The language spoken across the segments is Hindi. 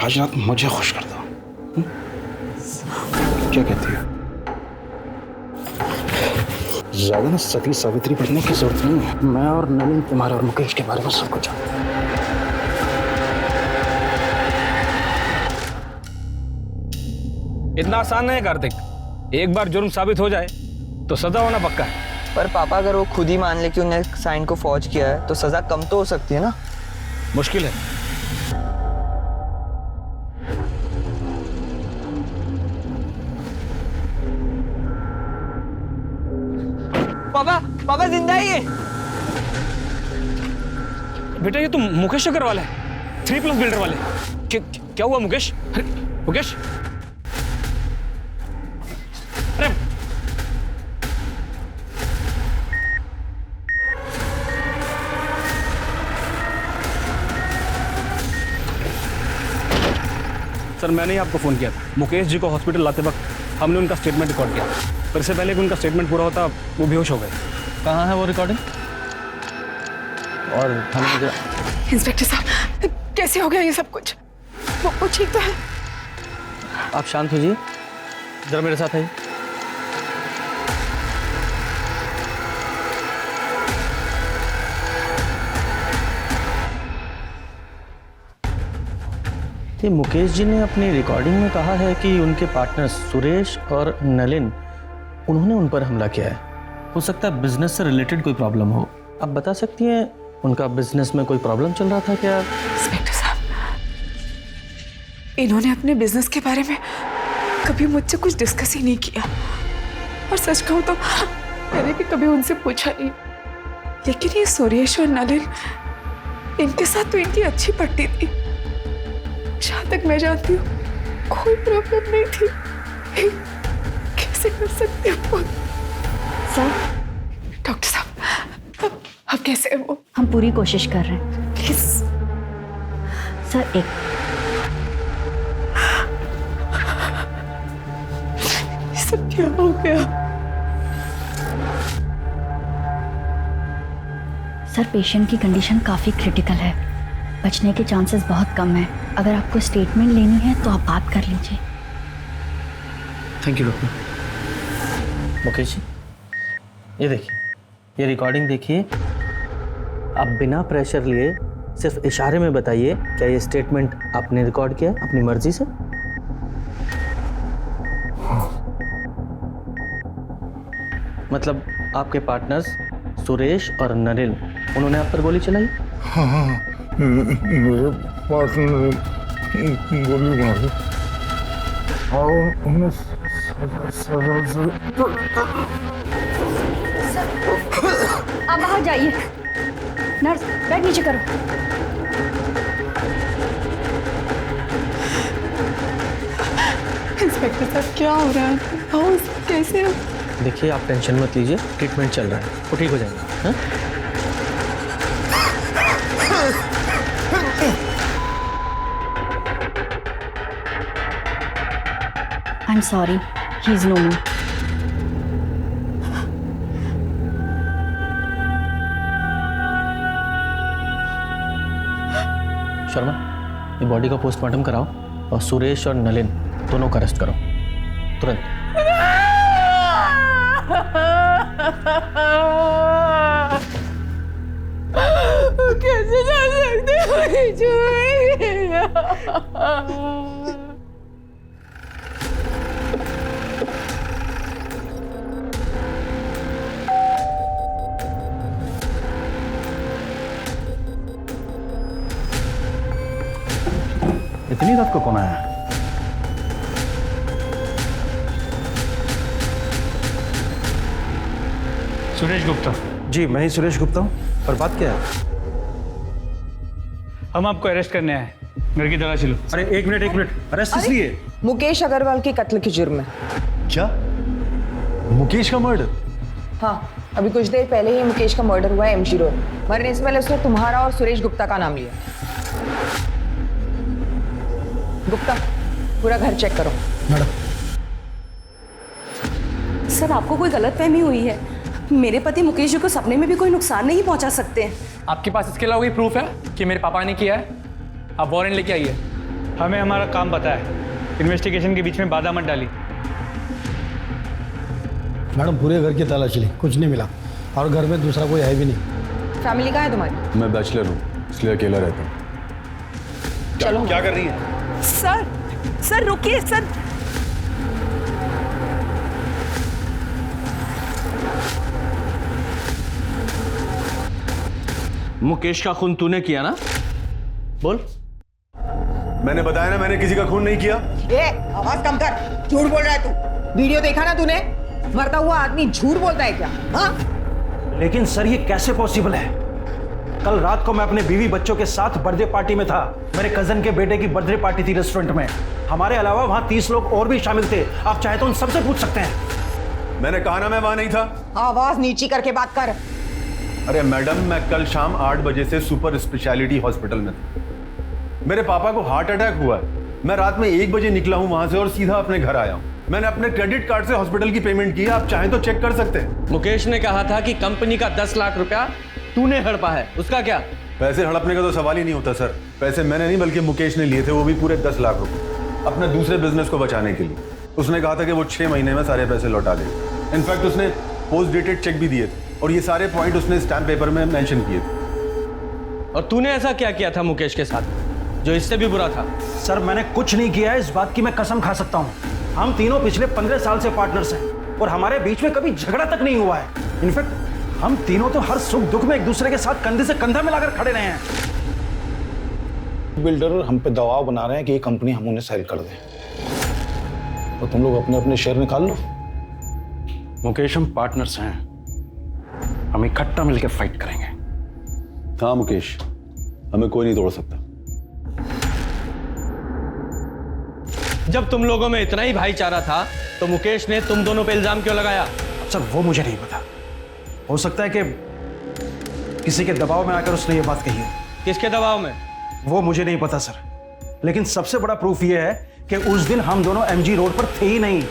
आज रात मुझे खुश कर दो। क्या कहती है? ज्यादा ना सती सावित्री बनने की जरूरत नहीं है। मैं और नवीन तुम्हारे और मुकेश के बारे में सब कुछ जानते हैं। इतना आसान नहीं है कार्तिक। एक बार जुर्म साबित हो जाए तो सजा होना पक्का है। पर पापा अगर वो खुद ही मान ले कि उन्हें साइन को फौज किया है तो सजा कम तो हो सकती है ना। मुश्किल है। पापा पापा जिंदा ही है। बेटा ये तो मुकेश अग्रवाल है, 3+ बिल्डर वाले। क्या हुआ मुकेश? अरे मुकेश, अरे सर मैंने ही आपको फोन किया था। मुकेश जी को हॉस्पिटल लाते वक्त हमने उनका स्टेटमेंट रिकॉर्ड किया, पर इससे पहले कि उनका स्टेटमेंट पूरा होता वो बेहोश हो गए। कहाँ है वो रिकॉर्डिंग? और हमें इंस्पेक्टर साहब कैसे हो गया ये सब कुछ? वो ठीक तो है? आप शांत हो जाइए, जरा मेरे साथ आइए। ये मुकेश जी ने अपनी रिकॉर्डिंग में कहा है कि उनके पार्टनर सुरेश और नलिन उन्होंने उन पर हमला किया है। हो सकता है बिजनेस से रिलेटेड कोई प्रॉब्लम हो। आप बता सकती हैं उनका बिजनेस में कोई प्रॉब्लम चल रहा था क्या? इंस्पेक्टर साहब, इन्होंने अपने बिजनेस के बारे में कभी मुझसे कुछ डिस्कस ही नहीं किया, और सच कहूं तो मैंने भी कभी उनसे पूछा नहीं। लेकिन ये सुरेश और नलिन, इनके साथ तो इनकी अच्छी पट्टी थी। जहां तक मैं जानती हूँ कोई प्रॉब्लम नहीं थी। कैसे कर सकते हो सर? डॉक्टर साहब, अब कैसे है वो? हम पूरी कोशिश कर रहे हैं। प्लीज सर एक ये सब क्या हो गया? सर पेशेंट की कंडीशन काफ़ी क्रिटिकल है, बचने के चांसेस बहुत कम है। अगर आपको स्टेटमेंट लेनी है तो आप बात कर लीजिए। Thank you doctor. Mukesh ji, ये देखिए, ये रिकॉर्डिंग देखिए। आप बिना प्रेशर लिए सिर्फ इशारे में बताइए, क्या ये स्टेटमेंट आपने रिकॉर्ड किया अपनी मर्जी से? मतलब आपके पार्टनर्स सुरेश और नलिन, उन्होंने आप पर गोली चलाई? हाँ, मेरे पार्टनर ने गोली मारी और उन्हें आप बाहर जाइए। नर्स बैग नीचे करो। इंस्पेक्टर साहब क्या हो रहा है? कैसे? देखिए आप टेंशन मत लीजिए, ट्रीटमेंट चल रहा है, वो ठीक हो जाएगा। हाँ? I am sorry, he is no me. Sharma, ये बॉडी का पोस्टमार्टम कराओ और सुरेश और नलिन दोनों को अरेस्ट करो तुरंत। कैसे जा सकते हो? इतनी रात को कौन आया? सुरेश गुप्ता। जी मैं ही सुरेश गुप्ता हूँ। पर बात क्या है? हम आपको अरेस्ट करने आए, घर की तलाशी लो। अरे एक मिनट, अरेस्ट किस लिए? मुकेश अग्रवाल के कत्ल के जुर्म में। क्या? मुकेश का मर्डर? हाँ, अभी कुछ देर पहले ही मुकेश का मर्डर हुआ है एमजी रोड। मरने से पहले उसने तुम्हारा और सुरेश गुप्ता का नाम लिया। गुप्ता, पूरा घर चेक करो। मैडम। सर आपको कोई गलतफहमी हुई है। मेरे पति मुकेश जी को सपने में भी कोई नुकसान नहीं पहुंचा सकते हैं। आपके पास इसके अलावा कोई प्रूफ है कि मेरे पापा ने किया है? आप वारंट लेके आइए। हमें हमारा काम पता है, इन्वेस्टिगेशन के बीच में बाधा मत डाली। मैडम पूरे घर की तलाशी ली, कुछ नहीं मिला और घर में दूसरा कोई है भी नहीं। फैमिली कहाँ है तुम्हारी? मैं बैचलर हूँ, इसलिए अकेला रहता हूँ। चलो। क्या कर रही है? सर रुकिए सर। मुकेश का खून तूने किया ना? बोल। मैंने बताया ना, मैंने किसी का खून नहीं किया। ए, आवाज कम कर, झूठ बोल रहा है तू। वीडियो देखा ना तूने? मरता हुआ आदमी झूठ बोलता है क्या? हाँ? लेकिन सर ये कैसे पॉसिबल है? कल रात को मैं अपने बीवी बच्चों के साथ बर्थडे पार्टी में था। मेरे कजन के बेटे की बर्थडे पार्टी थी रेस्टोरेंट में। हमारे अलावा वहां 30 लोग और भी शामिल थे। आप चाहे तो उन सबसे पूछ सकते हैं। मैंने कहा ना मैं वहां नहीं था। आवाज नीची करके बात कर। अरे मैडम, मैं कल शाम 8 बजे से सुपर स्पेशलिटी हॉस्पिटल में था। मेरे पापा को हार्ट अटैक हुआ है। मैं रात में 1 बजे निकला हूं वहां से और सीधा अपने घर आया हूं। मैंने अपने क्रेडिट कार्ड से हॉस्पिटल की पेमेंट की है, आप चाहें तो चेक कर सकते हैं। मुकेश ने कहा था कि कंपनी का 10 लाख रुपया तूने हड़पा है, उसका क्या? पैसे हड़पने का तो सवाल ही नहीं होता सर। पैसे मैंने नहीं बल्कि मुकेश ने लिए थे, वो भी पूरे 10 लाख रुपए, अपने दूसरे बिजनेस को बचाने के लिए। उसने कहा था कि वो 6 महीने में सारे पैसे लौटा देगा। इनफैक्ट उसने पोस्ट डेटेड चेक भी दिए थे और ये सारे पॉइंट उसने स्टैम्प पेपर में मेंशन किए थे। और तूने ऐसा क्या किया था मुकेश के साथ जो इससे भी बुरा था? सर मैंने कुछ नहीं किया है, इस बात की मैं कसम खा सकता हूँ। हम तीनों पिछले 15 साल से पार्टनर्स हैं और हमारे बीच में कभी झगड़ा तक नहीं हुआ है। इनफैक्ट हम तीनों तो हर सुख दुख में एक दूसरे के साथ कंधे से कंधा मिलाकर खड़े रहे हैं। बिल्डर हम पे दबाव बना रहे हैं कि ये कंपनी हम उन्हें सेल कर दें, तो तुम लोग अपने अपने शेयर निकाल लो। मुकेश हम पार्टनर्स हैं, हम इकट्ठा मिलकर फाइट करेंगे। हाँ मुकेश, हमें कोई नहीं तोड़ सकता। जब तुम लोगों में इतना ही भाईचारा था तो मुकेश ने तुम दोनों पे इल्जाम क्यों लगाया? सर वो मुझे नहीं पता, हो सकता है कि किसी के दबाव में आकर उसने ये बात कही हो। किसके दबाव में? वो मुझे नहीं पता सर, लेकिन सबसे बड़ा प्रूफ ये है कि उस दिन हम दोनों एमजी रोड पर थे ही नहीं।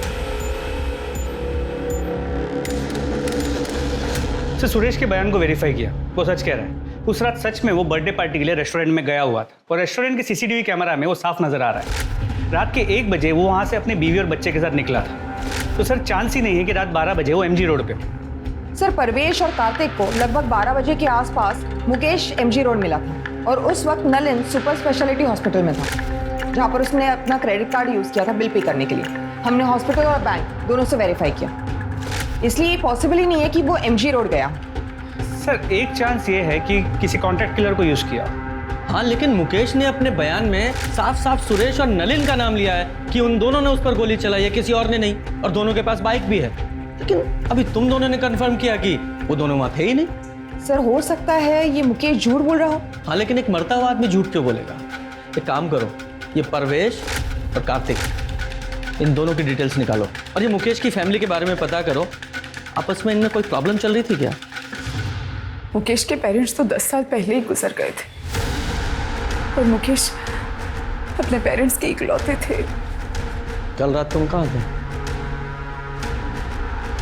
सर सुरेश के बयान को वेरीफाई किया, वो सच कह रहा है। उस रात सच में वो बर्थडे पार्टी के लिए रेस्टोरेंट में गया हुआ था और रेस्टोरेंट के सीसीटीवी कैमरा में वो साफ नजर आ रहा है। रात के 1 बजे वो वहाँ से अपनी बीवी और बच्चे के साथ निकला था, तो सर चांस ही नहीं है कि रात 12 बजे वो एमजी रोड पे। सर परवेश और कार्तिक को लगभग 12 बजे के आसपास मुकेश एमजी रोड मिला था और उस वक्त नलिन सुपर स्पेशलिटी हॉस्पिटल में था, जहाँ पर उसने अपना क्रेडिट कार्ड यूज किया था बिल पे करने के लिए। हमने हॉस्पिटल और बैंक दोनों से वेरीफाई किया, इसलिए पॉसिबल ही नहीं है कि वो एमजी रोड गया। सर एक चांस ये है कि किसी कॉन्ट्रैक्ट किलर को यूज किया। हाँ, लेकिन मुकेश ने अपने बयान में साफ साफ सुरेश और नलिन का नाम लिया है कि उन दोनों ने उस पर गोली चलाई है, किसी और ने नहीं, और दोनों के पास बाइक भी है। लेकिन अभी तुम दोनों ने कंफर्म किया कि वो दोनों वहां थे ही नहीं। सर हो सकता है ये मुकेश झूठ बोल रहा हो। हाँ, लेकिन एक मरता हुआ आदमी झूठ क्यों बोलेगा? एक काम करो, ये परवेश और कार्तिक, इन दोनों की डिटेल्स निकालो और ये मुकेश की फैमिली के बारे में पता करो। आपस में इनमें कोई प्रॉब्लम चल रही थी क्या? मुकेश के पेरेंट्स तो 10 साल पहले ही गुजर गए थे और मुकेश अपने पेरेंट्स के इकलौते थे। कल रात तुम कहाँ थे?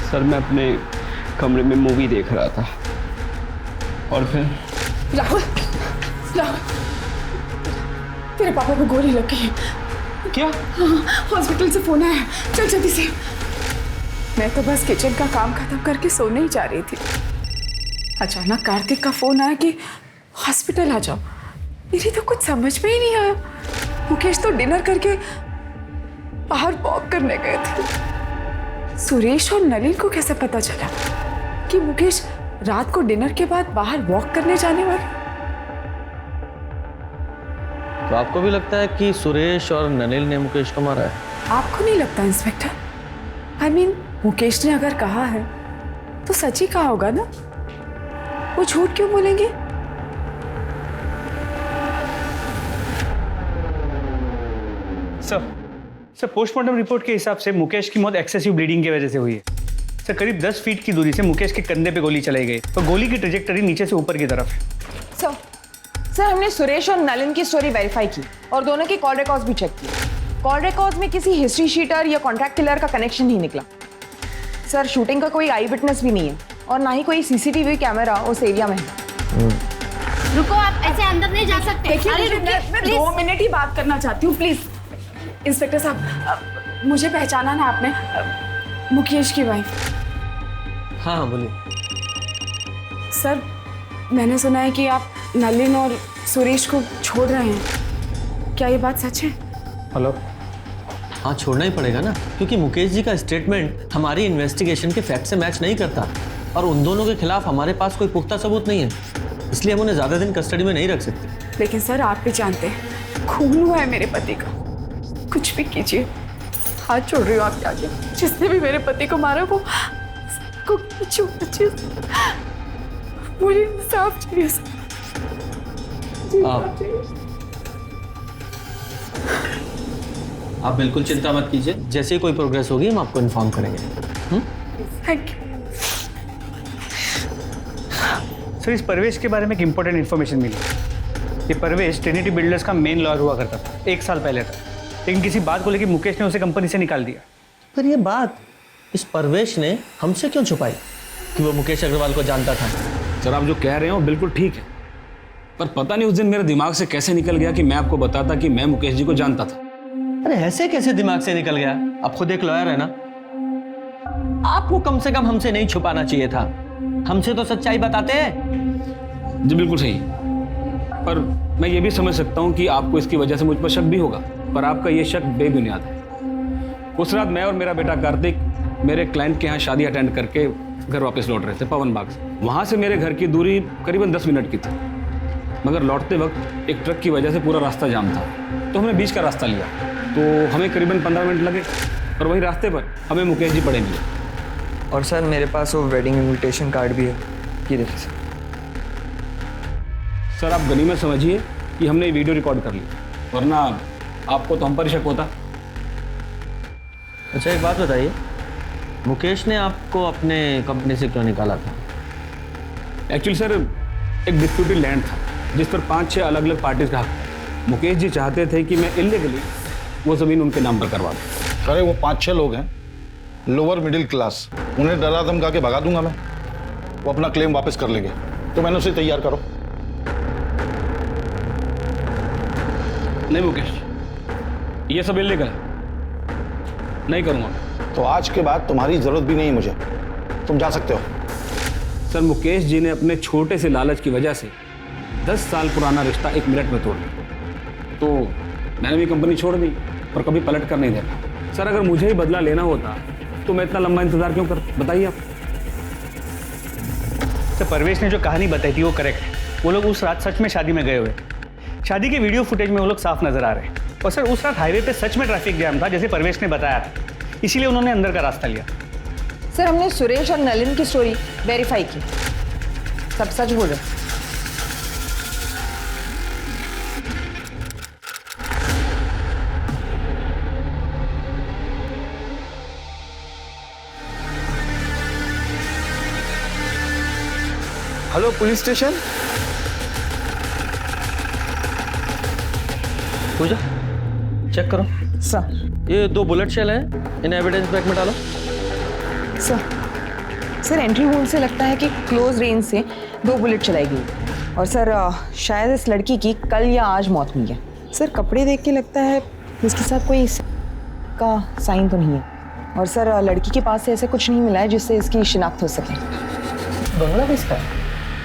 सर मैं अपने कमरे में मूवी देख रहा था और फिर राहुल, राहुल, तेरे पापा को गोली लग गई। क्या? हॉस्पिटल से फोन आया, चल जल्दी से। मैं तो बस किचन का काम खत्म करके सोने ही जा रही थी, अचानक कार्तिक का फोन आया कि हॉस्पिटल आ जाओ। मेरी तो कुछ समझ में ही नहीं आया। मुकेश तो डिनर करके बाहर वॉक करने गए थे। सुरेश और नलिन को कैसे पता चला कि मुकेश रात को डिनर के बाद बाहर वॉक करने जाने वाले? तो आपको भी लगता है कि सुरेश और नलिन ने मुकेश को मारा है? आपको नहीं लगता इंस्पेक्टर? I mean, मुकेश ने अगर कहा है तो सच ही कहा होगा ना, वो झूठ क्यों बोलेंगे? सर पोस्टमार्टम रिपोर्ट के हिसाब से मुकेश की मौत एक्सेसिव ब्लीडिंग की वजह से हुई है। सर करीब 10 फीट की दूरी से मुकेश के कंधे पे गोली चलाई गई और गोली की ट्रेजेक्टरी नीचे से ऊपर की तरफ है। सर हमने सुरेश और नलिन की स्टोरी वेरीफाई की और दोनों के कॉल रिकॉर्ड्स भी चेक किए। कॉल रिकॉर्ड्स में किसी हिस्ट्री शीटर या कॉन्ट्रैक्ट किलर का कनेक्शन नहीं निकला। सर शूटिंग का कोई आई विटनेस भी नहीं है और ना ही कोई सीसीटीवी कैमरा उस एरिया में है। रुको, आप ऐसे अंदर नहीं जा सकते। देखिए, अरे मैं रुकिए, 2 मिनट ही बात करना चाहती हूँ, प्लीज। इंस्पेक्टर साहब, मुझे पहचाना ना आपने, मुकेश की वाइफ। हाँ हाँ बोलिए। सर, मैंने सुना है कि आप नलिन और सुरेश को छोड़ रहे हैं, क्या ये बात सच है? हेलो। हाँ छोड़ना ही पड़ेगा ना, क्योंकि मुकेश जी का स्टेटमेंट हमारी इन्वेस्टिगेशन के फैक्ट से मैच नहीं करता और उन दोनों के खिलाफ हमारे पास कोई पुख्ता सबूत नहीं है, इसलिए हम उन्हें ज़्यादा दिन कस्टडी में नहीं रख सकते। लेकिन सर, आप भी जानते हैं खून हुआ है मेरे पति का, कुछ भी कीजिए, हाथ छोड़ रही हूँ आपके आगे। जिसने भी मेरे पति को मारा वो को कुछ मुझे इंसाफ चाहिए सर। आप बिल्कुल चिंता मत कीजिए, जैसे ही कोई प्रोग्रेस होगी हम आपको इन्फॉर्म करेंगे। Thank you sir. इस परवेश के बारे में एक इंपॉर्टेंट इन्फॉर्मेशन मिली। ये परवेश ट्रिनिटी बिल्डर्स का मेन लॉयर हुआ करता था 1 साल पहले था, लेकिन किसी बात को लेकर मुकेश ने उसे कंपनी से निकाल दिया। पर ये बात इस परवेश ने हमसे क्यों छुपाई कि वो मुकेश अग्रवाल को जानता था? सर आप जो कह रहे हो बिल्कुल ठीक है, पर पता नहीं उस दिन मेरे दिमाग से कैसे निकल गया कि मैं आपको बताता कि मैं मुकेश जी को जानता था। अरे ऐसे कैसे दिमाग से निकल गया? आप खुद एक लॉयर है ना, आपको कम से कम हमसे नहीं छुपाना चाहिए था, हमसे तो सच्चाई बताते हैं। जी बिल्कुल सही, पर मैं ये भी समझ सकता हूँ कि आपको इसकी वजह से मुझ पर शक भी होगा, पर आपका ये शक बेबुनियाद है। उस रात मैं और मेरा बेटा कार्तिक मेरे क्लाइंट के यहाँ शादी अटेंड करके घर वापस लौट रहे थे पवन बाग से। वहाँ से मेरे घर की दूरी करीबन 10 मिनट की थी, मगर लौटते वक्त एक ट्रक की वजह से पूरा रास्ता जाम था, तो हमने बीच का रास्ता लिया, तो हमें करीबन 15 मिनट लगे और वही रास्ते पर हमें मुकेश जी पड़े मिले। और सर मेरे पास वो वेडिंग इनविटेशन कार्ड भी है, ये देखिए सर। सर आप गनीमत समझिए कि हमने ये वीडियो रिकॉर्ड कर ली, वरना आपको तो हम पर शक होता। अच्छा एक बात बताइए, मुकेश ने आपको अपने कंपनी से क्यों निकाला था? एक्चुअली सर एक डिस्प्यूटेड लैंड था जिस पर 5-6 अलग अलग पार्टीज का हक था। मुकेश जी चाहते थे कि मैं इलीगली वो ज़मीन उनके नाम पर करवा दूँ। अरे वो 5-6 लोग हैं, लोअर मिडिल क्लास, उन्हें डरा धमका के भगा दूंगा मैं, वो अपना क्लेम वापस कर लेंगे, तो मैंने उसे तैयार करो। नहीं मुकेश, ये सब इलीगल है, नहीं करूँगा। तो आज के बाद तुम्हारी जरूरत भी नहीं मुझे, तुम जा सकते हो। सर मुकेश जी ने अपने छोटे से लालच की वजह से 10 साल पुराना रिश्ता 1 मिनट में तोड़ दिया, तो मैंने भी कंपनी छोड़ दी और कभी पलट कर नहीं देखा। सर अगर मुझे ही बदला लेना होता तो मैं इतना लंबा इंतजार क्यों कर, बताइए आप। सर परवेश ने जो कहानी बताई थी वो करेक्ट है। वो लोग उस रात सच में शादी में गए हुए थे। शादी के वीडियो फुटेज में वो लोग साफ नजर आ रहे हैं। और सर उस रात हाईवे पे सच में ट्रैफिक जैम था जैसे परवेश ने बताया था, इसीलिए उन्होंने अंदर का रास्ता लिया। सर हमने सुरेश और नलिन की स्टोरी वेरीफाई की, सब सच बोल रहे। Hello police station. Pooja check करो सर। ये 2 बुलेट शेल हैं, इन एविडेंस बैग में डालो। सर एंट्री होल से लगता है कि क्लोज रेंज से 2 बुलेट चलाई गई और सर शायद इस लड़की की कल या आज मौत हुई है। सर कपड़े देख के लगता है इसके साथ कोई का साइन तो नहीं है और सर लड़की के पास से ऐसे कुछ नहीं मिला है जिससे इसकी शिनाख्त हो सके। बंगला किसका है?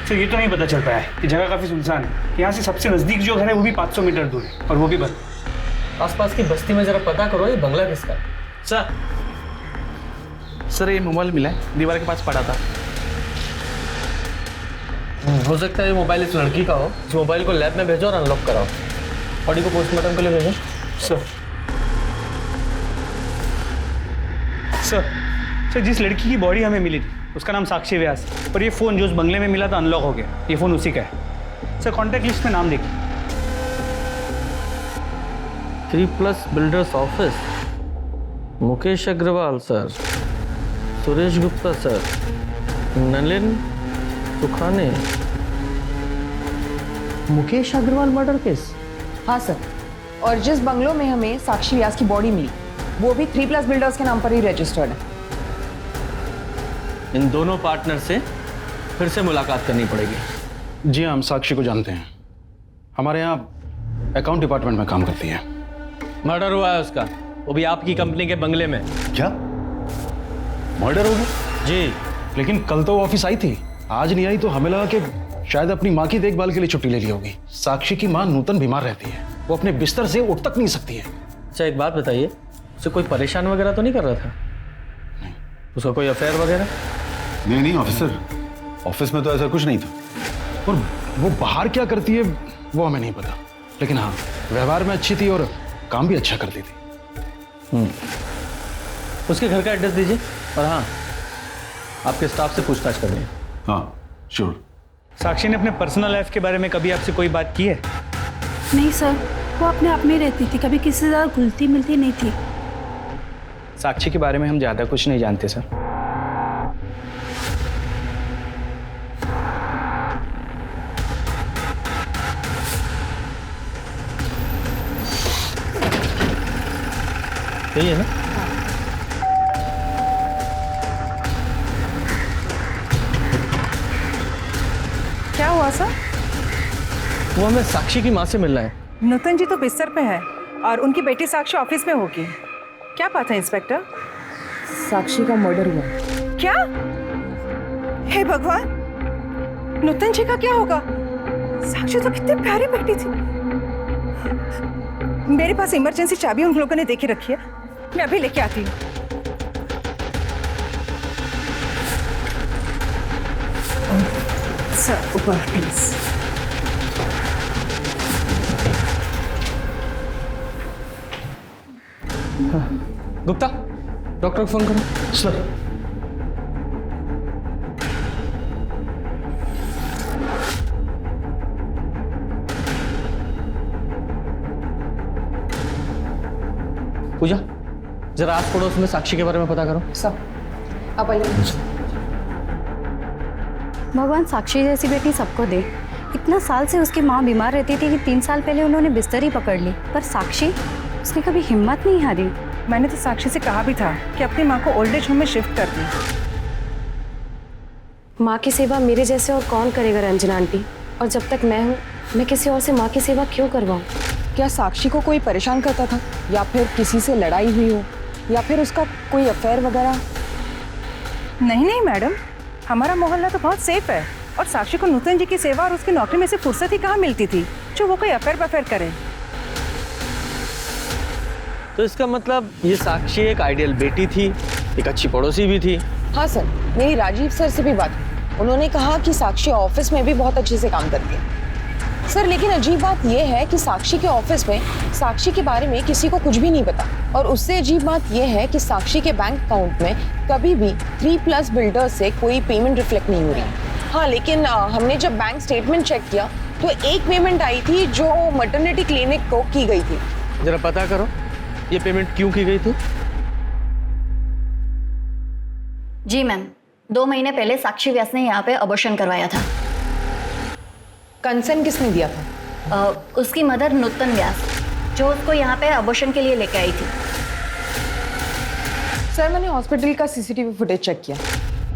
सर ये तो नहीं पता चल पाया है कि जगह काफ़ी सुनसान है। यहाँ से सबसे नज़दीक जो घर है वो भी 500 मीटर दूर है और वो भी बंद। आसपास की बस्ती में जरा पता करो ये बंगला किसका है। सर ये मोबाइल मिला है, दीवार के पास पड़ा था। हो सकता है ये मोबाइल इस लड़की का हो। इस मोबाइल को लैब में भेजो और अनलॉक कराओ। बॉडी को पोस्टमार्टम के लिए भेजो। सर जिस लड़की की बॉडी हमें मिली थी उसका नाम साक्षी व्यास, और ये फ़ोन जो उस बंगले में मिला था अनलॉक हो गया, ये फ़ोन उसी का है। सर कॉन्टैक्ट लिस्ट में नाम देखिए। 3+ builders office, Mukesh Agarwal sir, Suresh Gupta sir, Nalin Sukhane. Mukesh Agarwal murder case? हाँ सर, और जिस बंगलों में हमें साक्षी व्यास की बॉडी मिली वो भी 3+ बिल्डर्स के नाम पर ही रजिस्टर्ड है। इन दोनों पार्टनर से फिर से मुलाकात करनी पड़ेगी। जी हाँ, हम साक्षी को जानते हैं। हमारे यहाँ अकाउंट डिपार्टमेंट में काम करती है। मर्डर हुआ है उसका, वो भी आपकी कंपनी के बंगले में। क्या मर्डर हो गया? जी। लेकिन कल तो वो ऑफिस आई थी, आज नहीं आई, तो हमें लगा कि शायद अपनी माँ की देखभाल के लिए छुट्टी ले ली होगी। साक्षी की माँ नूतन बीमार रहती है, वो अपने बिस्तर से उठ तक नहीं सकती है। अच्छा एक बात बताइए, उसे कोई परेशान वगैरह तो नहीं कर रहा था? नहीं। उसका कोई अफेयर वगैरह? नहीं ऑफिसर, ऑफिस में तो ऐसा कुछ नहीं था। और वो बाहर क्या करती है वो हमें नहीं पता, लेकिन हाँ व्यवहार में अच्छी थी और काम भी अच्छा करती थी। उसके घर का एड्रेस दीजिए, और हाँ आपके स्टाफ से पूछताछ कर लें। हाँ श्योर। साक्षी ने अपने पर्सनल लाइफ के बारे में कभी आपसे कोई बात की है? नहीं सर, वो अपने आप में रहती थी, कभी किसी से ज़्यादा घुलती मिलती नहीं थी। साक्षी के बारे में हम ज़्यादा कुछ नहीं जानते सर। यही है ना? क्या हुआ सर? वो हमें साक्षी की माँ से मिलना है। नूतन जी तो बिस्तर पे है और उनकी बेटी साक्षी ऑफिस में होगी। क्या बात है इंस्पेक्टर? साक्षी का मर्डर हुआ। क्या? हे भगवान, नूतन जी का क्या होगा? साक्षी तो कितनी प्यारी बेटी थी। मेरे पास इमरजेंसी चाबी उन लोगों ने देके रखी है, मैं अभी लेके आती हूँ। सर ऊपर प्लीज। गुप्ता, डॉक्टर को फोन करो। सर पूजा, जरा आस पड़ोस में साक्षी के बारे में पता करो। सब अब आइए। भगवान साक्षी जैसी बेटी सबको दे। इतना साल से उसकी माँ बीमार रहती थी कि 3 साल पहले उन्होंने बिस्तर ही पकड़ ली, पर साक्षी, उसने कभी हिम्मत नहीं हारी। मैंने तो साक्षी से कहा भी था कि अपनी माँ को ओल्ड एज होम में शिफ्ट कर दी। माँ की सेवा मेरे जैसे और कौन करेगा रंजना आंटी? और जब तक मैं हूँ, मैं किसी और से माँ की सेवा क्यों करवाऊँ? क्या साक्षी को कोई परेशान करता था, या फिर किसी से लड़ाई हुई हो, या फिर उसका कोई अफेयर वगैरह? नहीं नहीं मैडम, हमारा मोहल्ला तो बहुत सेफ है और साक्षी को नूतन जी की सेवा और उसकी नौकरी में से फुर्सत ही कहाँ मिलती थी जो वो कोई अफेयर बफेयर करे। तो इसका मतलब ये साक्षी एक आइडियल बेटी थी, एक अच्छी पड़ोसी भी थी। हाँ सर, मेरी राजीव सर से भी बात हुई। उन्होंने कहा कि साक्षी ऑफिस में भी बहुत अच्छे से काम करती है। सर लेकिन अजीब बात यह है कि साक्षी के ऑफिस में साक्षी के बारे में किसी को कुछ भी नहीं पता, और उससे अजीब बात यह है कि साक्षी के बैंक अकाउंट में कभी भी 3+ बिल्डर्स से कोई पेमेंट रिफ्लेक्ट नहीं हो रही। हाँ लेकिन हमने जब बैंक स्टेटमेंट चेक किया तो एक पेमेंट आई थी जो मैटरनिटी क्लिनिक को की गई थी। जरा पता करो ये पेमेंट क्यों की गई थी। जी मैम, 2 महीने पहले साक्षी व्यास ने यहाँ पे अबॉर्शन करवाया था। कंसर्न किसने दिया था? उसकी मदर नूतन व्यास, जो उसको यहाँ पे अबॉर्शन के लिए लेके आई थी। सर मैंने हॉस्पिटल का सीसीटीवी फुटेज चेक किया।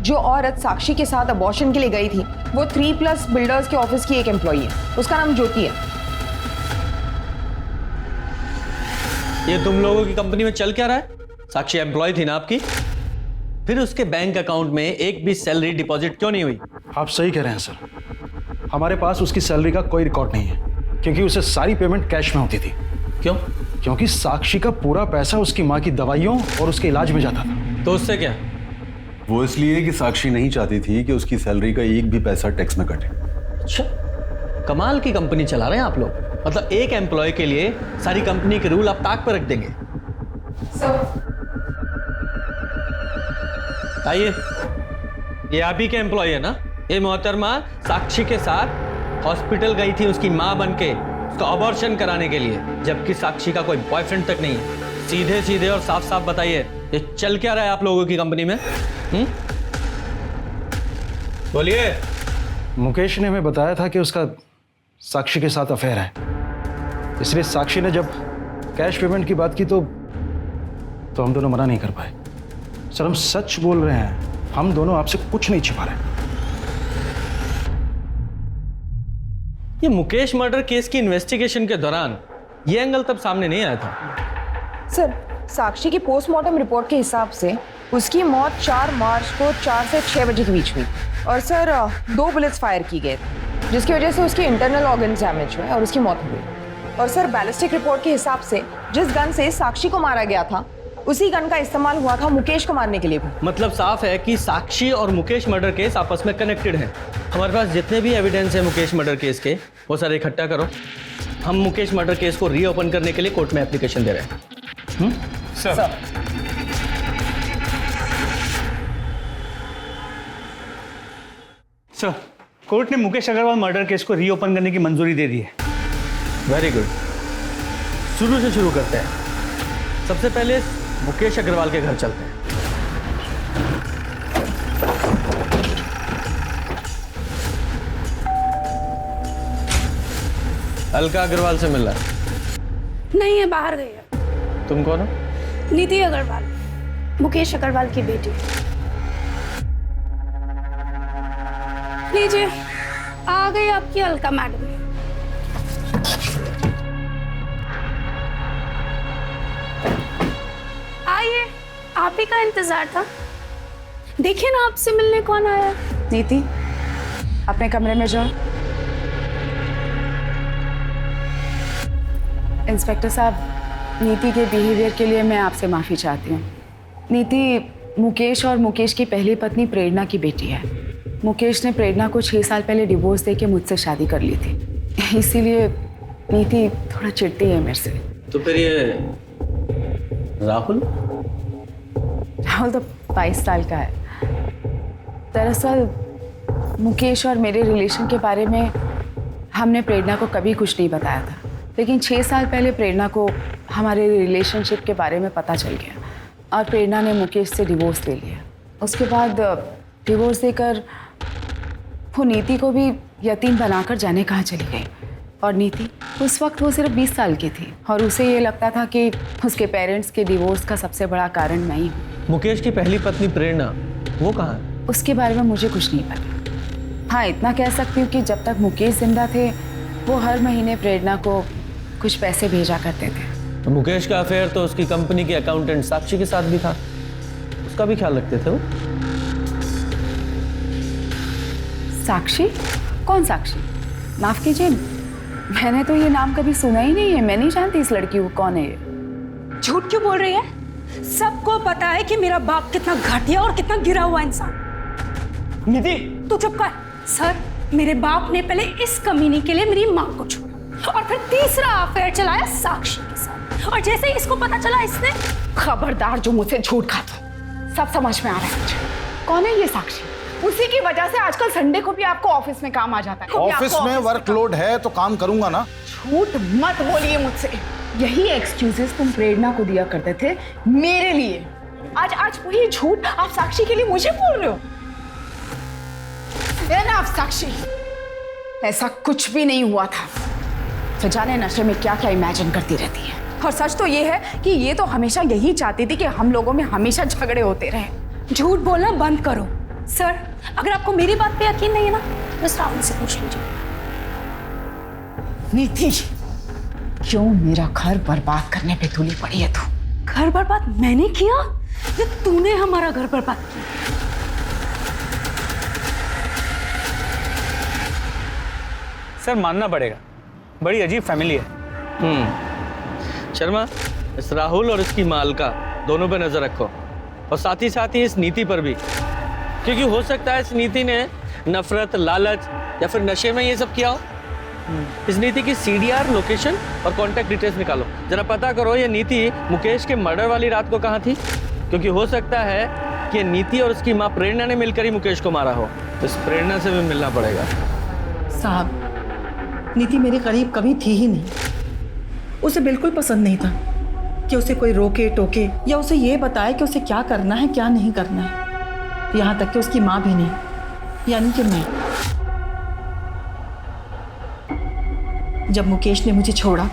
जो औरत साक्षी के साथ अबॉर्शन के लिए गई थी वो 3+ बिल्डर्स के ऑफिस की एक एम्प्लॉई है, उसका नाम ज्योति है। ये तुम लोगों की कंपनी में चल क्या रहा है? साक्षी एम्प्लॉय थी ना आपकी, फिर उसके बैंक अकाउंट में एक भी सैलरी डिपॉजिट क्यों नहीं हुई? आप सही कह रहे हैं सर, हमारे पास उसकी सैलरी का कोई रिकॉर्ड नहीं है, क्योंकि उसे सारी पेमेंट कैश में होती थी। क्यों? क्योंकि साक्षी का पूरा पैसा उसकी माँ की दवाइयों और उसके इलाज में जाता था। तो उससे क्या? वो इसलिए कि साक्षी नहीं चाहती थी कि उसकी सैलरी का एक भी पैसा टैक्स में कटे। अच्छा, कमाल की कंपनी चला रहे हैं आप लोग। मतलब एक एम्प्लॉय के लिए सारी कंपनी के रूल आप ताक पर रख देंगे। आइए, ये आप ही के एम्प्लॉय है ना? ये मोहतरमा साक्षी के साथ हॉस्पिटल गई थी उसकी माँ बनके उसका अबॉर्शन कराने के लिए, जबकि साक्षी का कोई बॉयफ्रेंड तक नहीं है। सीधे सीधे और साफ साफ बताइए ये चल क्या रहा है आप लोगों की कंपनी में? बोलिए। मुकेश ने हमें बताया था कि उसका साक्षी के साथ अफेयर है, इसलिए साक्षी ने जब कैश पेमेंट की बात की तो हम दोनों मना नहीं कर पाए। सर हम सच बोल रहे हैं, हम दोनों आपसे कुछ नहीं छिपा रहे। ये मुकेश मर्डर केस की इन्वेस्टिगेशन के दौरान ये एंगल तब सामने नहीं आया था। सर, साक्षी की पोस्टमार्टम रिपोर्ट के हिसाब से उसकी मौत 4 मार्च को 4 से 6 बजे के बीच हुई और सर 2 बुलेट्स फायर की गए जिसकी वजह से उसकी इंटरनल ऑर्गन डैमेज हुए और उसकी मौत हुई। और सर बैलिस्टिक रिपोर्ट के हिसाब से जिस गन से साक्षी को मारा गया था उसी गन का इस्तेमाल हुआ था मुकेश को मारने के लिए भी। मतलब साफ है कि साक्षी और मुकेश मर्डर केस आपस में कनेक्टेड हैं। हमारे पास जितने भी एविडेंस है मुकेश मर्डर केस के वो सारे इकट्ठा करो। हम मुकेश मर्डर केस को रीओपन करने के लिए कोर्ट में एप्लीकेशन दे रहे हैं। सर, सर, कोर्ट ने मुकेश अग्रवाल मर्डर केस को रीओपन करने की मंजूरी दे दी है। Very good. शुरू से शुरू करते हैं। सबसे पहले मुकेश अग्रवाल के घर चलते हैं। अलका अग्रवाल से मिलना? नहीं है, बाहर गई है। तुम कौन हो? नीति अग्रवाल, मुकेश अग्रवाल की बेटी। लीजिए, आ गई आपकी अलका मैडम। आइए, आप ही का इंतजार था। देखिए ना, आपसे मिलने कौन आया। नीति, अपने कमरे में जाओ। इंस्पेक्टर साहब, नीति के बिहेवियर के लिए मैं आपसे माफ़ी चाहती हूँ। नीति मुकेश और मुकेश की पहली पत्नी प्रेरणा की बेटी है। मुकेश ने प्रेरणा को 6 साल पहले डिवोर्स देके मुझसे शादी कर ली थी, इसीलिए नीति थोड़ा चिढ़ती है मेरे से। तो फिर ये राहुल तो 22 साल का है। दरअसल मुकेश और मेरे रिलेशन के बारे में हमने प्रेरणा को कभी कुछ नहीं बताया था, लेकिन 6 साल पहले प्रेरणा को हमारे रिलेशनशिप के बारे में पता चल गया और प्रेरणा ने मुकेश से डिवोर्स ले लिया। उसके बाद डिवोर्स देकर वो नीति को भी यतीम बनाकर जाने कहाँ चली गई। और नीति उस वक्त वो सिर्फ 20 साल की थी और उसे ये लगता था कि उसके पेरेंट्स के डिवोर्स का सबसे बड़ा कारण मैं ही हूँ। मुकेश की पहली पत्नी प्रेरणा वो कहाँ है? उसके बारे में मुझे कुछ नहीं पता। हाँ, इतना कह सकती हूँ कि जब तक मुकेश जिंदा थे वो हर महीने प्रेरणा को कुछ पैसे भेजा करते थे। तो मुकेश का अफेयर तो उसकी कंपनी के अकाउंटेंट साक्षी के साथ भी था, उसका भी ख्याल रखते थे वो। साक्षी? कौन साक्षी? माफ कीजिए, मैंने तो ये नाम कभी सुना ही नहीं है। मैं नहीं जानती इस लड़की को कौन है ये। झूठ क्यों बोल रही है? सबको पता है कि मेरा बाप कितना घटिया और कितना गिरा हुआ इंसान। निधि, तू चुप कर। सर, मेरे बाप ने पहले इस कमीनी के लिए मेरी माँ को छोड़ा और फिर तीसरा अफेयर चलाया साक्षी के साथ, और जैसे ही इसको पता चला इसने। खबरदार जो मुझसे झूठ खाता। सब समझ में आ रहा है मुझे। कौन है ये साक्षी? उसी की वजह से आजकल संडे को भी आपको ऑफिस में काम आ जाता है। ऑफिस में वर्कलोड है तो काम करूंगा ना। झूठ मत बोलिए मुझसे। यही एक्सक्यूजेस तुम प्रेरणा को दिया करते थे मेरे लिए। आज वही झूठ आप साक्षी के लिए मुझे बोल रहे हो। आप साक्षी, ऐसा कुछ भी नहीं हुआ था। तो जाने नशे में क्या क्या इमेजिन करती रहती है। और सच तो ये है कि ये तो हमेशा यही चाहती थी कि हम लोगों में हमेशा झगड़े होते रहे। झूठ बोलना बंद करो। सर, अगर आपको मेरी बात पे यकीन नहीं है ना, तो राहुल से पूछ लीजिए। नीति, क्यों मेरा घर बर्बाद करने पे तुली पड़ी है तू? घर बर्बाद मैंने किया या तूने हमारा घर बर्बाद किया? सर मानना पड़ेगा, बड़ी अजीब फैमिली है। शर्मा, इस राहुल और इसकी मालका दोनों पे नजर रखो, और साथ ही इस नीति पर भी, क्योंकि हो सकता है इस नीति ने नफरत, लालच या फिर नशे में ये सब किया हो। इस नीति की CDR, लोकेशन और कॉन्टैक्ट डिटेल्स निकालो। जरा पता करो ये नीति मुकेश के मर्डर वाली रात को कहाँ थी, क्योंकि हो सकता है कि नीति और उसकी माँ प्रेरणा ने मिलकर ही मुकेश को मारा हो। तो इस प्रेरणा से भी मिलना पड़ेगा। साहब, नीति मेरे करीब कभी थी ही नहीं। उसे बिल्कुल पसंद नहीं था कि उसे कोई रोके टोके या उसे ये बताए कि उसे क्या करना है क्या नहीं करना है। यहाँ तक कि उसकी माँ भी नहीं, यानी कि मैं। जब मुकेश ने मुझे छोड़ा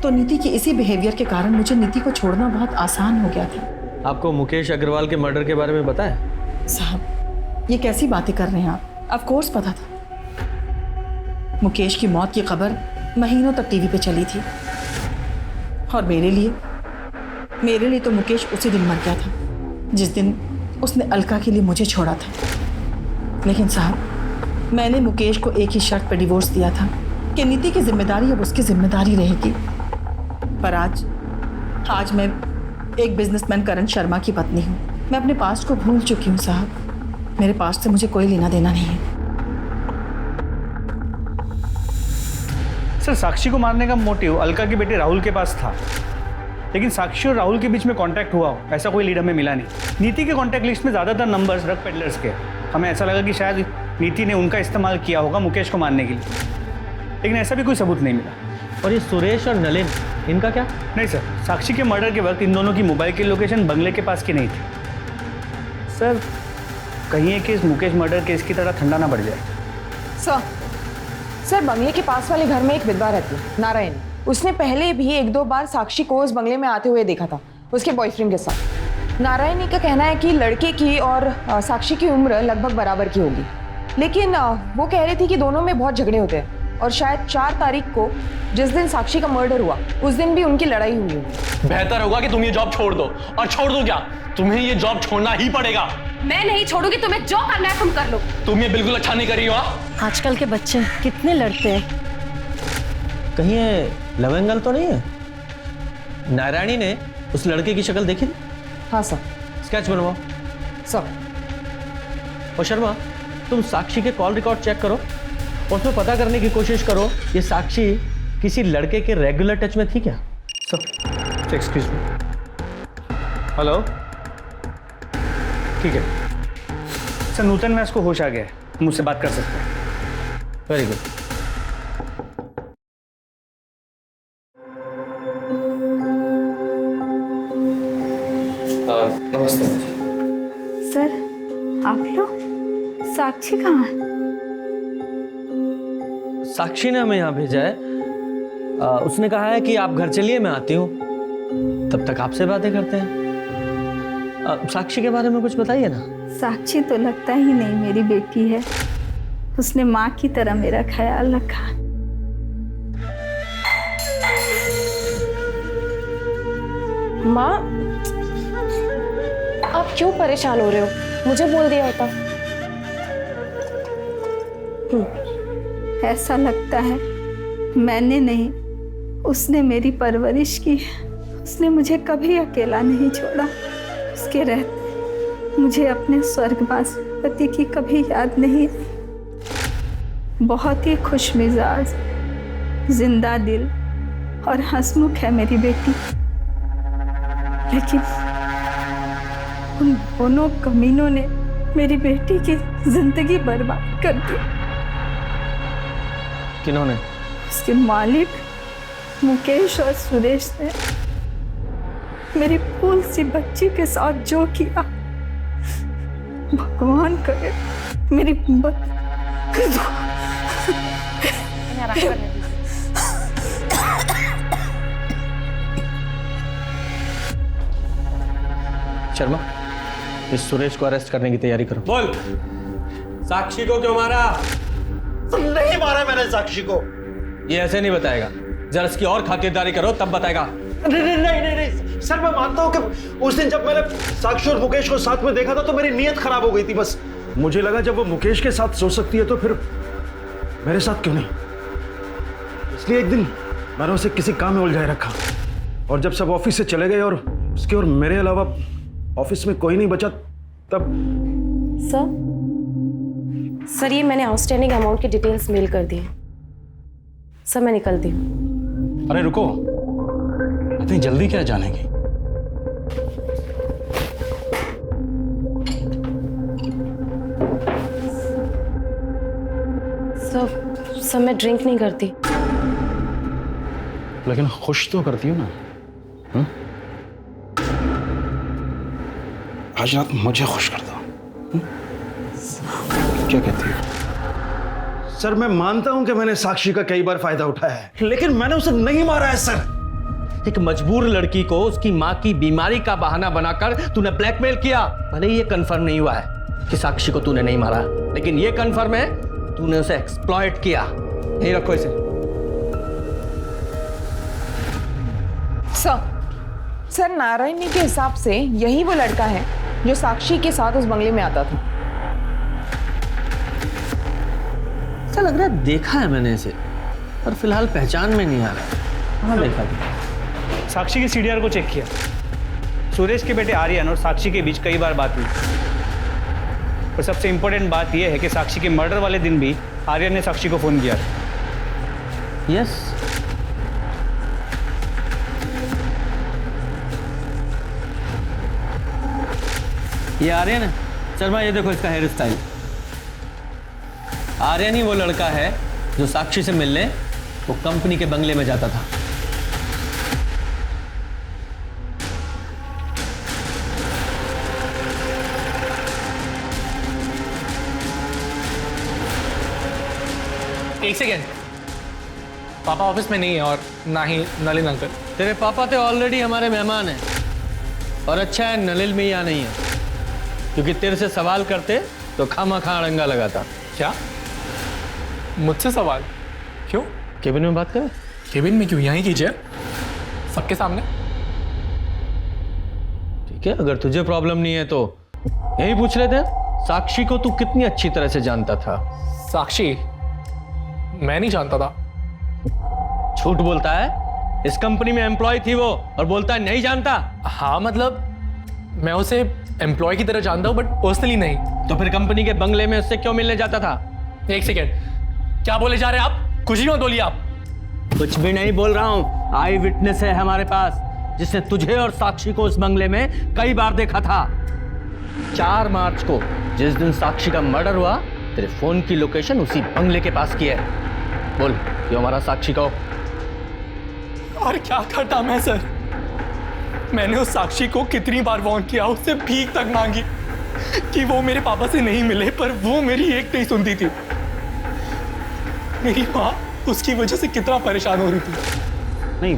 तो नीति के इसी बिहेवियर के कारण मुझे नीति को छोड़ना बहुत आसान हो गया था। आपको मुकेश अग्रवाल के मर्डर के बारे में पता है? साहब, ये कैसी बातें कर रहे हैं आप? ऑफ कोर्स पता था। मुकेश की मौत की खबर महीनों तक टीवी पे चली थी। और मेरे लिए तो मुकेश उसी दिन मर गया था जिस दिन उसने अलका के लिए मुझे छोड़ा था। लेकिन साहब, मैंने मुकेश को एक ही शर्त पर डिवोर्स दिया था कि नीति की जिम्मेदारी अब उसकी जिम्मेदारी रहेगी। पर आज मैं एक बिजनेसमैन करण शर्मा की पत्नी हूँ। मैं अपने पास्ट को भूल चुकी हूँ साहब। मेरे पास्ट से मुझे कोई लेना देना नहीं है। सर, साक्षी को मारने का मोटिव अलका के बेटे राहुल के पास था, लेकिन साक्षी और राहुल के बीच में कांटेक्ट हुआ हो ऐसा कोई लीड हमें मिला नहीं। नीति के कांटेक्ट लिस्ट में ज़्यादातर नंबर्स ड्रग पेडलर्स के। हमें ऐसा लगा कि शायद नीति ने उनका इस्तेमाल किया होगा मुकेश को मारने के लिए, लेकिन ऐसा भी कोई सबूत नहीं मिला। और ये सुरेश और नलिन, इनका क्या? नहीं सर, साक्षी के मर्डर के वक्त इन दोनों की मोबाइल की लोकेशन बंगले के पास की नहीं थी। सर, कहीं है कि इस मुकेश मर्डर केस की तरह ठंडा ना बढ़ जाए। सर, बंगले के पास वाले घर में एक विधवा रहती है, नारायण। उसने पहले भी 1-2 बार साक्षी को उस बंगले में आते हुए देखा था उसके बॉयफ्रेंड के साथ। नारायणी का कहना है कि लड़के की और साक्षी की उम्र लगभग बराबर की होगी, लेकिन वो कह रही थी कि दोनों में बहुत झगड़े होते हैं और शायद 4 तारीख को जिस दिन साक्षी का मर्डर हुआ उस दिन भी उनकी लड़ाई हुई होगी। बेहतर होगा कि तुम ये जॉब छोड़ दो। और छोड़ दो क्या, तुम्हें ये जॉब छोड़ना ही पड़ेगा। मैं नहीं छोड़ूंगी, तुम्हें जो करना है तुम कर लो। तुम ये बिल्कुल अच्छा नहीं कर रही हो। आजकल के बच्चे कितने लड़ते हैं। कहीं ये लव एंगल तो नहीं है? नारायणी ने उस लड़के की शक्ल देखी? हाँ सर। स्केच बनवाओ सर। और शर्मा, तुम साक्षी के कॉल रिकॉर्ड चेक करो, उसमें पता करने की कोशिश करो ये साक्षी किसी लड़के के रेगुलर टच में थी क्या? Sir, excuse me. हेलो, ठीक है सर। नूतन में इसको होश आ गया है, मुझसे बात कर सकते हैं। Very good. नमस्ते सर, आप लोग? साक्षी कहाँ है? साक्षी ने हमें यहाँ भेजा है। उसने कहा है कि आप घर चलिए, मैं आती हूँ, तब तक आपसे बातें करते हैं। साक्षी के बारे में कुछ बताइए ना। साक्षी तो लगता ही नहीं मेरी बेटी है। उसने माँ की तरह मेरा ख्याल रखा। माँ, आप क्यों परेशान हो रहे हो? मुझे बोल दिया होता। ऐसा लगता है मैंने नहीं, उसने मेरी परवरिश की। उसने मुझे कभी अकेला नहीं छोड़ा। उसके रहते मुझे अपने स्वर्गवास पति की कभी याद नहीं आई। बहुत ही खुश मिजाज, जिंदा दिल और हंसमुख है मेरी बेटी, लेकिन उन दोनों कमीनों ने मेरी बेटी की जिंदगी बर्बाद कर दी। किन्होंने? उसके मालिक मुकेश और सुरेश ने मेरी फूल सी बच्ची के साथ जो किया, भगवान करे मेरी शर्मा, इस सुरेश को अरेस्ट करने की तैयारी करो। बोल, साक्षी को क्यों मारा? नहीं मारा मैंने साक्षी को। ये ऐसे नहीं बताएगा, जरा इसकी और खातिरदारी करो तब बताएगा। नहीं सर, मैं मानता हूँ कि उस दिन जब मैंने साक्षी और मुकेश को साथ में देखा था तो मेरी नीयत खराब हो गई थी। बस मुझे लगा जब वो मुकेश के साथ सो सकती है तो फिर मेरे साथ क्यों नहीं। इसलिए एक दिन मैंने उसे किसी काम में उलझाए रखा, और जब सब ऑफिस से चले गए और उसके और मेरे अलावा ऑफिस में कोई नहीं बचा, तब सर ये मैंने आउटस्टैंडिंग अमाउंट की डिटेल्स मेल कर दी हैं। सर मैं निकलती हूँ। अरे रुको, इतनी जल्दी क्या जाने की? सर मैं ड्रिंक नहीं करती। लेकिन खुश तो करती हो ना? हुँ? आज रात मुझे खुश कर दो। क्या कहती हो? सर मैं मानता हूं कि मैंने साक्षी का कई बार फायदा उठाया है, लेकिन मैंने उसे नहीं मारा है सर। एक मजबूर लड़की को उसकी माँ की बीमारी का बहाना बनाकर तूने ब्लैकमेल किया। भले ही ये कंफर्म नहीं हुआ है कि साक्षी को तूने नहीं मारा, लेकिन ये कंफर्म है तूने उसे एक्सप्लॉइट किया। यही रखो इसे। सर नारायणी के हिसाब से यही वो लड़का है जो साक्षी के साथ उस बंगले में आता था। ऐसा लग रहा है देखा है मैंने इसे, पर फिलहाल पहचान में नहीं आ रहा। कहाँ देखा था? साक्षी के सीडीआर को चेक किया। सुरेश के बेटे आर्यन और साक्षी के बीच कई बार बात हुई। और सबसे इंपॉर्टेंट बात यह है कि साक्षी के मर्डर वाले दिन भी आर्यन ने साक्षी को फोन किया था। यस, ये आर्यन है। शर्मा ये देखो इसका हेयर स्टाइल। आर्यन ही वो लड़का है जो साक्षी से मिलने वो कंपनी के बंगले में जाता था। एक सेकेंड, पापा ऑफिस में नहीं है और ना ही नलिन अंकल। तेरे पापा तो ऑलरेडी हमारे मेहमान हैं, और अच्छा है नलिन में यहाँ नहीं है, क्योंकि तेरे से सवाल करते तो खामा-खा अड़ंगा लगाता। क्या मुझसे सवाल? क्यों? केबिन में बात करें? केबिन में क्यों? यहीं कीजिए, सबके सामने। ठीक है, अगर तुझे प्रॉब्लम नहीं है तो यही पूछ रहे थे। साक्षी को तू कितनी अच्छी तरह से जानता था? साक्षी मैं नहीं जानता था। झूठ बोलता है। इस कंपनी में एम्प्लॉय थी वो, और बोलता है नहीं जानता। हाँ मतलब मैं उसे एम्प्लॉय की तरह जानता हूँ, बट पर्सनली नहीं। तो फिर कंपनी के बंगले में उससे क्यों मिलने जाता था? एक सेकेंड, क्या बोले जा रहे हैं आप? कुछ ही मत बोलिए आप। कुछ भी नहीं बोल रहा हूँ। आई विटनेस है हमारे पास, जिसने तुझे और साक्षी को उस बंगले में कई बार देखा था। 4 मार्च को जिस दिन साक्षी का मर्डर हुआ, तेरे फोन की लोकेशन उसी बंगले के पास की है। बोल, क्यों हमारा साक्षी को? और क्या करता मैं सर? मैंने उस साक्षी को कितनी बार वार्न किया, उससे भीख तक मांगी कि वो मेरे पापा से नहीं मिले, पर वो मेरी एक नहीं सुनती थी। मेरी माँ उसकी वजह से कितना परेशान हो रही थी। नहीं,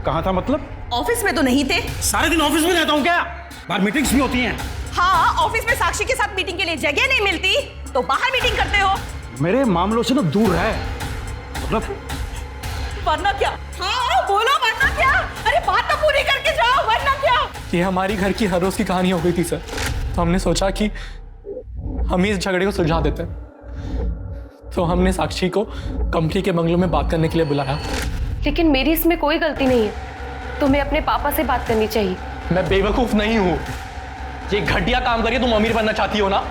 कहाँ था मतलब? ऑफिस में तो नहीं थे। सारे दिन ऑफिस में रहता हूँ क्या? बाहर मीटिंग्स भी होती हैं। हाँ, ऑफिस में साक्षी के साथ मीटिंग के लिए जगह नहीं मिलती तो बाहर मीटिंग करते हो। मेरे मामलों से ना दूर है, मतलब वरना क्या? हाँ बोलो, वरना क्या? अरे बात तो पूरी करके जाओ, वरना क्या? ये हमारी घर की हर रोज की कहानी हो गई थी सर, तो हमने सोचा कि हम ही इस झगड़े को सुलझा देते हैं। तो हमने साक्षी को कंपनी के बंगलों में बात करने के लिए बुलाया। लेकिन मेरी इसमें कोई गलती नहीं है। तुम्हें अपने पापा से बात करनी चाहिए। मैं बेवकूफ नहीं हूँ। ये घटिया काम करिए, तुम अमीर बनना चाहती हो ना?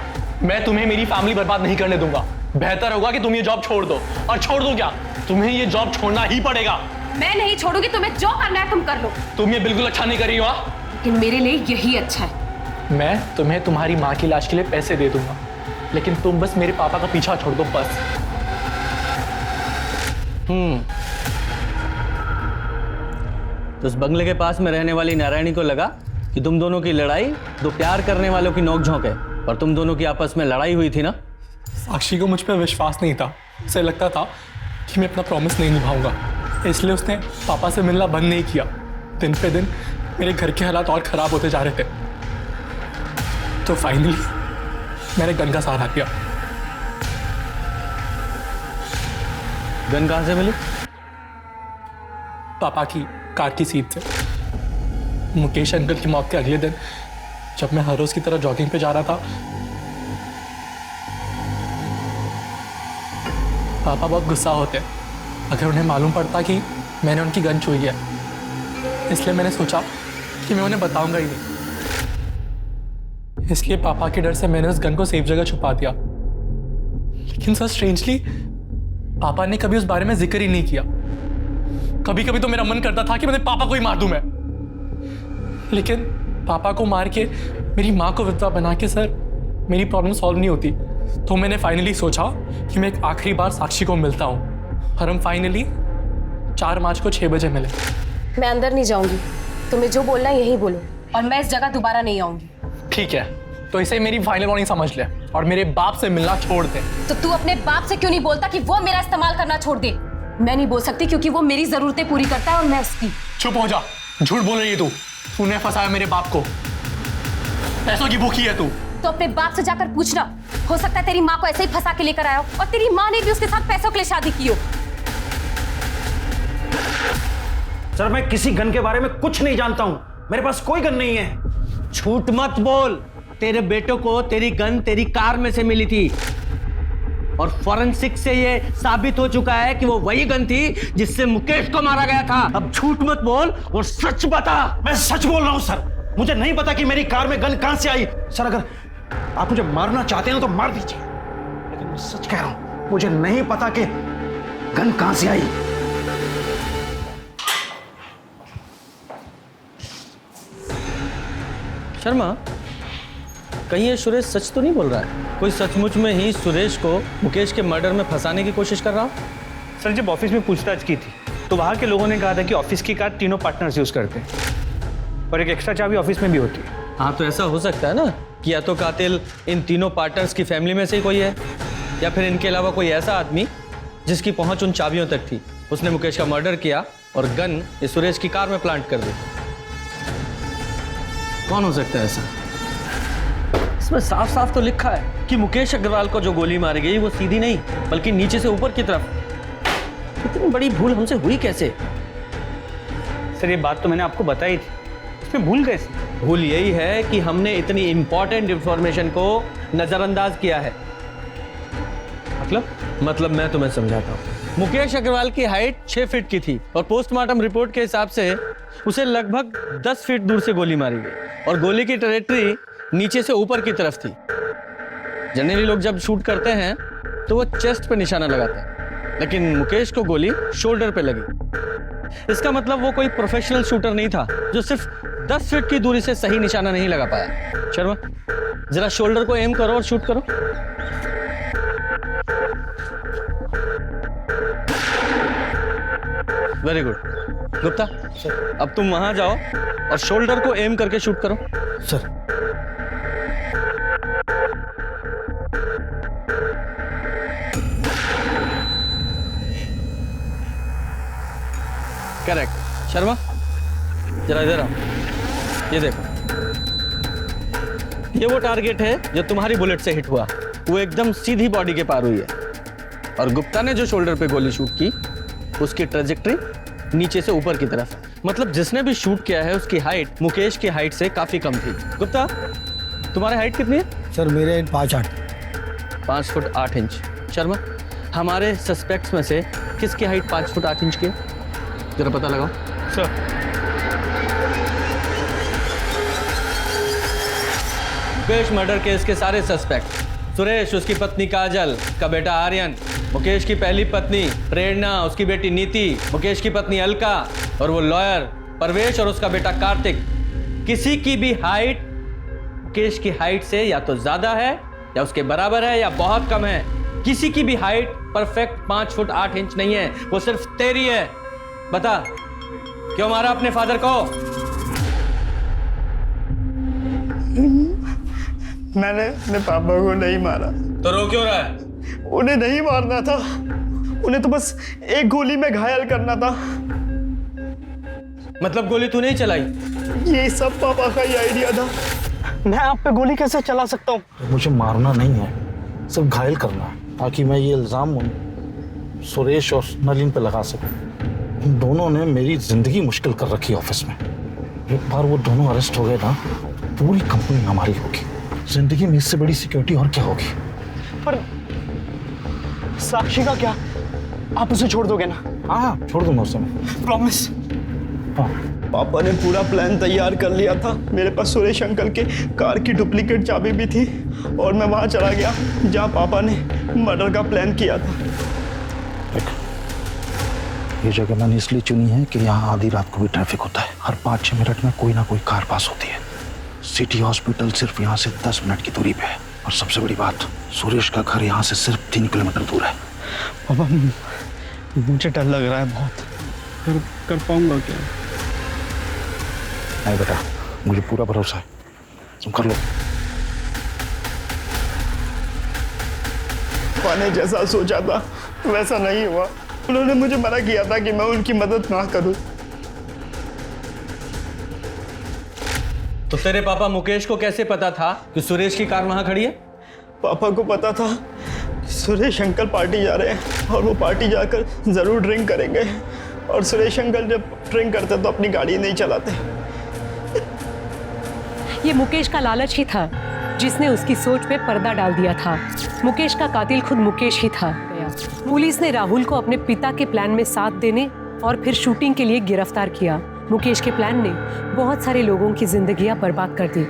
मैं तुम्हें मेरी फैमिली बर्बाद नहीं करने दूंगा। बेहतर होगा कि तुम ये जॉब छोड़ दो। और छोड़ दो क्या, तुम्हें ये जॉब छोड़ना ही पड़ेगा। मैं नहीं छोड़ूंगी। तुम्हें जो करना है तुम कर लो। तुम ये बिल्कुल अच्छा नहीं कर रही हो। लेकिन मेरे लिए यही अच्छा है। मैं तुम्हें तुम्हारी माँ की इलाज के लिए पैसे दे दूंगा, लेकिन तुम बस मेरे पापा का पीछा छोड़ दो, बस। तो उस बंगले के पास में रहने वाली नारायणी को लगा कि तुम दोनों की लड़ाई दो प्यार करने वालों की नोकझोंक है, और तुम दोनों की आपस में लड़ाई हुई थी ना? साक्षी को मुझ पर विश्वास नहीं था। उसे लगता था कि मैं अपना प्रॉमिस नहीं निभाऊंगा, इसलिए उसने पापा से मिलना बंद नहीं किया। दिन पे दिन मेरे घर के हालात और खराब होते जा रहे थे। तो फाइनली मैंने गन का सहारा लिया। गन कहाँ से मिली? पापा की कार की सीट से। मुकेश अंकल की मौत के अगले दिन जब मैं हर रोज की तरह जॉगिंग पे जा रहा था, पापा बहुत गुस्सा होते अगर उन्हें मालूम पड़ता कि मैंने उनकी गन छुई है। इसलिए मैंने सोचा कि मैं उन्हें बताऊंगा ही नहीं। इसलिए पापा के डर से मैंने उस गन को सेफ जगह छुपा दिया। लेकिन सर स्ट्रेंजली पापा ने कभी उस बारे में जिक्र ही नहीं किया। कभी कभी तो मेरा मन करता था कि मैं पापा को ही मार दूं मैं, लेकिन पापा को मार के मेरी माँ को विधवा बना के सर मेरी प्रॉब्लम सॉल्व नहीं होती। तो मैंने फाइनली सोचा कि मैं एक आखिरी बार साक्षी को मिलता हूँ, और हम फाइनली 4 मार्च को 6 बजे मिले। मैं अंदर नहीं जाऊंगी। तुम्हें जो बोलना है यही बोलो, और मैं इस जगह दोबारा नहीं आऊंगी। ठीक है, तो इसे मेरी फाइनल वार्निंग समझ ले और मेरे बाप से मिलना छोड़ दे। तो तू अपने बाप से क्यों नहीं बोलता कि वो मेरा इस्तेमाल करना छोड़ दे? मैं नहीं बोल सकती क्योंकि वो मेरी जरूरतें पूरी करता है और मैं उसकी। चुप हो जा, झूठ बोल रही है तू। तूने फंसाया मेरे बाप को, पैसों की भूखी है तू। तो अपने बाप से जाकर पूछना, हो सकता है तेरी माँ को ऐसे ही फंसा के लेकर आया हो और तेरी माँ ने भी उसके साथ पैसों के लिए शादी की हो। सर मैं किसी गन के बारे में कुछ नहीं जानता हूं, मेरे पास कोई गन नहीं है। झूठ मत बोल, तेरे बेटों को तेरी गन तेरी कार में से मिली थी और फॉरेंसिक से ये साबित हो चुका है कि वो वही गन थी जिससे मुकेश को मारा गया था। अब झूठ मत बोल और सच बता। मैं सच बोल रहा हूं सर, मुझे नहीं पता कि मेरी कार में गन कहां से आई। सर अगर आप मुझे मारना चाहते हैं तो मार दीजिए, लेकिन मैं सच कह रहा हूं, मुझे नहीं पता कि गन कहां से आई। शर्मा, कहीं ये सुरेश सच तो नहीं बोल रहा है? कोई सचमुच में ही सुरेश को मुकेश के मर्डर में फंसाने की कोशिश कर रहा हो? सर जब ऑफिस में पूछताछ की थी तो वहाँ के लोगों ने कहा था कि ऑफिस की कार तीनों पार्टनर्स यूज करते हैं और एक एक्स्ट्रा चाबी ऑफिस में भी होती है। हाँ, तो ऐसा हो सकता है ना कि या तो कातिल इन तीनों पार्टनर्स की फैमिली में से ही कोई है, या फिर इनके अलावा कोई ऐसा आदमी जिसकी पहुंच उन चाबियों तक थी। उसने मुकेश का मर्डर किया और गन इस सुरेश की कार में प्लांट कर दी। कौन हो सकता है ऐसा? इसमें साफ साफ तो लिखा है कि मुकेश अग्रवाल को जो गोली मारी गई वो सीधी नहीं बल्कि नीचे से ऊपर की तरफ। इतनी बड़ी भूल हमसे हुई कैसे? सर ये बात तो मैंने आपको बताई थी, इसमें भूल कैसे? भूल यही है कि हमने इतनी इंपॉर्टेंट इंफॉर्मेशन को नजरअंदाज किया है। मतलब मैं तुम्हें समझाता हूँ। मुकेश अग्रवाल की हाइट 6 फीट की थी और पोस्टमार्टम रिपोर्ट के हिसाब से उसे लगभग 10 फीट दूर से गोली मारी गई और गोली की ट्रैजेक्टरी नीचे से ऊपर की तरफ थी। जनरली लोग जब शूट करते हैं तो वो चेस्ट पे निशाना लगाते हैं, लेकिन मुकेश को गोली शोल्डर पे लगी। इसका मतलब वो कोई प्रोफेशनल शूटर नहीं था जो सिर्फ 10 फीट की दूरी से सही निशाना नहीं लगा पाया। शर्मा, जरा शोल्डर को एम करो और शूट करो। Very good. गुप्ता, अब तुम वहां जाओ और शोल्डर को एम करके शूट करो। Sir correct. शर्मा, जरा इधर आओ। ये देखो, ये वो टारगेट है जो तुम्हारी बुलेट से हिट हुआ। वो एकदम सीधी बॉडी के पार हुई है और गुप्ता ने जो शोल्डर पे गोली शूट की उसकी ट्रेजेक्टरी नीचे से ऊपर की तरफ। मतलब जिसने भी शूट किया है उसकी हाइट मुकेश की हाइट से काफी कम थी। गुप्ता, तुम्हारी हाइट कितनी है? सर मेरे 5 फुट 8 इंच। शर्मा, हमारे सस्पेक्ट्स में से किसकी हाइट 5 फुट 8 इंच की है? जरा पता लगाओ। सर मुकेश मर्डर केस के सारे सस्पेक्ट, सुरेश, उसकी पत्नी काजल, उसका बेटा आर्यन, मुकेश की पहली पत्नी प्रेरणा, उसकी बेटी नीति, मुकेश की पत्नी अलका और वो लॉयर परवेश और उसका बेटा कार्तिक, किसी की भी हाइट मुकेश की हाइट से या तो ज्यादा है या उसके बराबर है या बहुत कम है। किसी की भी हाइट परफेक्ट 5 फुट 8 इंच नहीं है, वो सिर्फ तेरी है। बता, क्यों मारा अपने फादर को? मैंने अपने पापा को नहीं मारा। तो रो क्यों रहा है? उन्हें नहीं मारना था, उन्हें तो बस एक गोली में घायल करना था। मतलब गोली तू नहीं चलाई? ये सब पापा का ही आइडिया था। मैं आप पे गोली कैसे चला सकता हूँ? मुझे मारना नहीं है, सिर्फ घायल करना है, ताकि मैं ये इल्ज़ाम सुरेश और नलिन पे लगा सकूं। इन दोनों ने मेरी जिंदगी मुश्किल कर रखी ऑफिस में। एक बार वो दोनों अरेस्ट हो गए ना, पूरी कंपनी हमारी होगी। जिंदगी में इससे बड़ी सिक्योरिटी और क्या होगी? पर साक्षी का क्या? आप उसे छोड़ दोगे ना? हाँ, छोड़ दूंगा उसे मैं। प्रॉमिस? हाँ। पापा ने पूरा प्लान तैयार कर लिया था। मेरे पास सुरेश अंकल के कार की डुप्लीकेट चाबी भी थी और मैं वहां चला गया जहां पापा ने मर्डर का प्लान किया था। ये जगह मैंने इसलिए चुनी है कि यहाँ आधी रात को भी ट्रैफिक होता है। हर 5-6 मिनट में कोई ना कोई कार पास होती है। सिटी हॉस्पिटल सिर्फ यहाँ से 10 मिनट की दूरी पे है और सबसे बड़ी बात, सुरेश का घर यहाँ से सिर्फ 3 किलोमीटर दूर है। पापा, मुझे डर लग रहा है बहुत। कर पाऊंगा क्या? नहीं बेटा, मुझे पूरा भरोसा है, तुम कर लो। पापा ने जैसा सोचा था वैसा नहीं हुआ। उन्होंने मुझे मना किया था कि मैं उनकी मदद ना करूं। तो तेरे पापा मुकेश को कैसे पता था कि सुरेश की कार वहां खड़ी है? पापा को पता था कि सुरेश अंकल पार्टी जा रहे हैं और वो पार्टी जाकर जरूर ड्रिंक करेंगे। और सुरेश अंकल जब ड्रिंक करते तो अपनी गाड़ी नहीं चलाते। ये मुकेश का लालच ही था जिसने उसकी सोच पे पर्दा डाल दिया था। मुकेश का कातिल खुद मुकेश ही था। पुलिस ने राहुल को अपने पिता के प्लान में साथ देने और फिर शूटिंग के लिए गिरफ्तार किया। मुकेश के प्लान ने बहुत सारे लोगों की जिंदगियां बर्बाद कर दी।